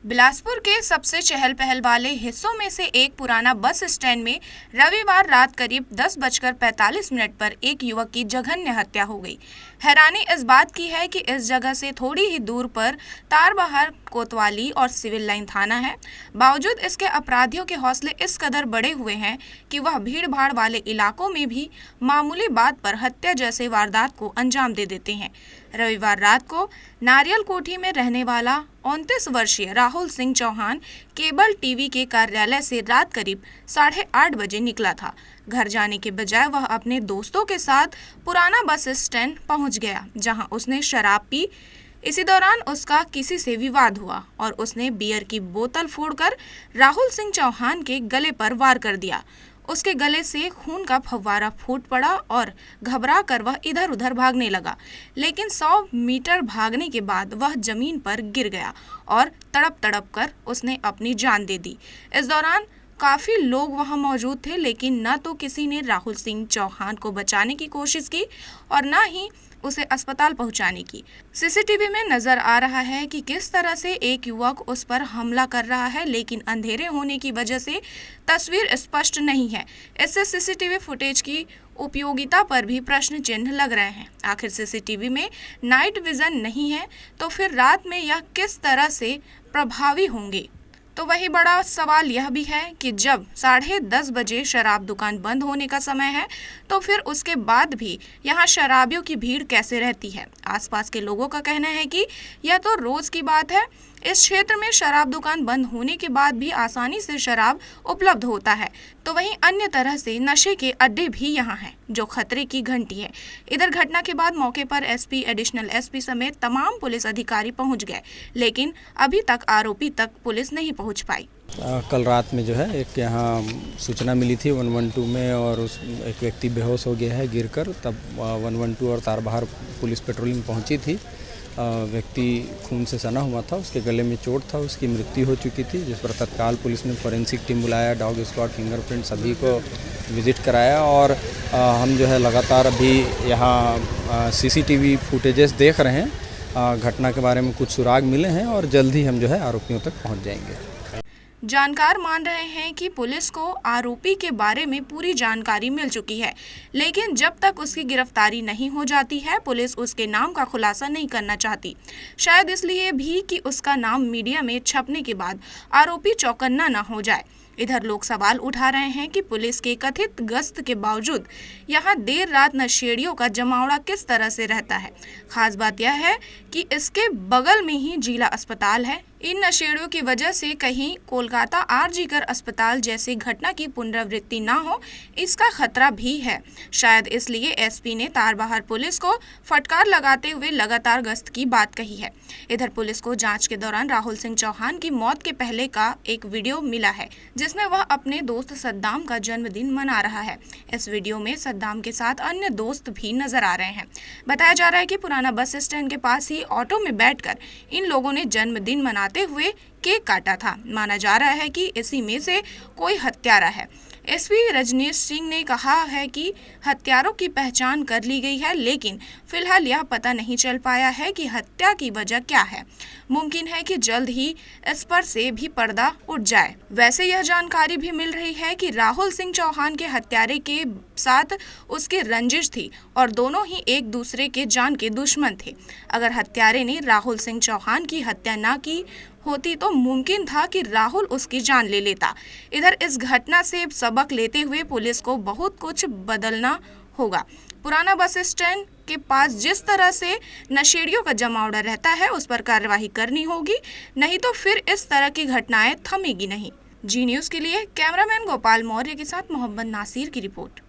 बिलासपुर के सबसे चहल पहल वाले हिस्सों में से एक पुराना बस स्टैंड में रविवार रात करीब 10:45 पर एक युवक की जघन्य हत्या हो गई। हैरानी इस बात की है कि इस जगह से थोड़ी ही दूर पर तारबहार, कोतवाली और सिविल लाइन थाना है। बावजूद इसके अपराधियों के हौसले इस कदर बड़े हुए हैं कि वह भीड़ भाड़ वाले इलाकों में भी मामूली बात पर हत्या जैसे वारदात को अंजाम दे देते हैं। रविवार रात को नारियल कोठी में रहने वाला 29 वर्षीय राहुल सिंह चौहान केबल टीवी के कार्यालय से रात करीब 8:30 बजे निकला था। घर जाने के बजाय वह अपने दोस्तों के साथ पुराना बस स्टैंड पहुंच गया, जहां उसने शराब पी। इसी दौरान उसका किसी से विवाद हुआ और उसने बियर की बोतल फोड़कर राहुल सिंह चौहान के गले पर वार कर दिया। उसके गले से खून का फव्वारा फूट पड़ा और घबरा कर वह इधर उधर भागने लगा, लेकिन 100 मीटर भागने के बाद वह जमीन पर गिर गया और तड़प तड़प कर उसने अपनी जान दे दी। इस दौरान काफी लोग वहां मौजूद थे, लेकिन न तो किसी ने राहुल सिंह चौहान को बचाने की कोशिश की और न ही उसे अस्पताल पहुंचाने की। सीसीटीवी में नजर आ रहा है कि किस तरह से एक युवक उस पर हमला कर रहा है, लेकिन अंधेरे होने की वजह से तस्वीर स्पष्ट नहीं है। इससे सीसीटीवी फुटेज की उपयोगिता पर भी प्रश्न चिन्ह लग रहे हैं। आखिर सीसीटीवी में नाइट विजन नहीं है तो फिर रात में यह किस तरह से प्रभावी होंगे? तो वही बड़ा सवाल यह भी है कि जब 10:30 बजे शराब दुकान बंद होने का समय है, तो फिर उसके बाद भी यहाँ शराबियों की भीड़ कैसे रहती है? आसपास के लोगों का कहना है कि यह तो रोज की बात है। इस क्षेत्र में शराब दुकान बंद होने के बाद भी आसानी से शराब उपलब्ध होता है, तो वहीं अन्य तरह से नशे के अड्डे भी यहाँ हैं, जो खतरे की घंटी है। इधर घटना के बाद मौके पर एसपी, एडिशनल एसपी समेत तमाम पुलिस अधिकारी पहुंच गए, लेकिन अभी तक आरोपी तक पुलिस नहीं पहुंच पाई। कल रात में जो है एक यहाँ सूचना मिली थी 112 में, और उस एक व्यक्ति बेहोश हो गया है गिरकर। तब 112 और तारबहार पुलिस पेट्रोलिंग पहुंची थी। व्यक्ति खून से सना हुआ था, उसके गले में चोट था, उसकी मृत्यु हो चुकी थी, जिस पर तत्काल पुलिस ने फॉरेंसिक टीम बुलाया, डॉग स्क्वाड, फिंगरप्रिंट सभी को विजिट कराया। और हम जो है लगातार अभी यहाँ सीसीटीवी फुटेजेस देख रहे हैं। घटना के बारे में कुछ सुराग मिले हैं और जल्द ही हम जो है आरोपियों तक पहुँच जाएंगे। जानकार मान रहे हैं कि पुलिस को आरोपी के बारे में पूरी जानकारी मिल चुकी है, लेकिन जब तक उसकी गिरफ्तारी नहीं हो जाती है, पुलिस उसके नाम का खुलासा नहीं करना चाहती। शायद इसलिए भी कि उसका नाम मीडिया में छपने के बाद आरोपी चौकन्ना न हो जाए। इधर लोग सवाल उठा रहे हैं कि पुलिस के कथित गश्त के बावजूद यहाँ देर रात नशेड़ियों का जमावड़ा किस तरह से रहता है। खास बात यह है कि इसके बगल में ही जिला अस्पताल है। इन नशेड़ियों की वजह से कहीं कोलकाता आरजीकर अस्पताल जैसी घटना की पुनरावृत्ति न हो, इसका खतरा भी है। शायद इसलिए एसपी ने तारबहार पुलिस को फटकार लगाते हुए लगातार गश्त की बात कही है। इधर पुलिस को जांच के दौरान राहुल सिंह चौहान की मौत के पहले का एक वीडियो मिला है, जिसमें वह अपने दोस्त सद्दाम का जन्मदिन मना रहा है। इस वीडियो में सद्दाम के साथ अन्य दोस्त भी नजर आ रहे हैं। बताया जा रहा है कि पुराना बस स्टैंड के पास ही ऑटो में बैठकर इन लोगों ने जन्मदिन मनाते हुए केक काटा था। माना जा रहा है कि इसी में से कोई हत्यारा है। एसपी रजनीश सिंह ने कहा है कि हत्यारों की पहचान कर ली गई है, लेकिन फिलहाल यह पता नहीं चल पाया है कि हत्या की वजह क्या है। मुमकिन है कि जल्द ही इस पर से भी पर्दा उठ जाए। वैसे यह जानकारी भी मिल रही है कि राहुल सिंह चौहान के हत्यारे के साथ उसकी रंजिश थी और दोनों ही एक दूसरे के जान के दुश्मन थे। अगर हत्यारे ने राहुल सिंह चौहान की हत्या न की होती तो मुमकिन था कि राहुल उसकी जान ले लेता। इधर इस घटना से सबक लेते हुए पुलिस को बहुत कुछ बदलना होगा। पुराना बस स्टैंड के पास जिस तरह से नशेड़ियों का जमावड़ा रहता है, उस पर कार्रवाई करनी होगी, नहीं तो फिर इस तरह की घटनाएं थमेगी नहीं। जी न्यूज़ के लिए कैमरामैन गोपाल मौर्य के साथ मोहम्मद नासिर की रिपोर्ट।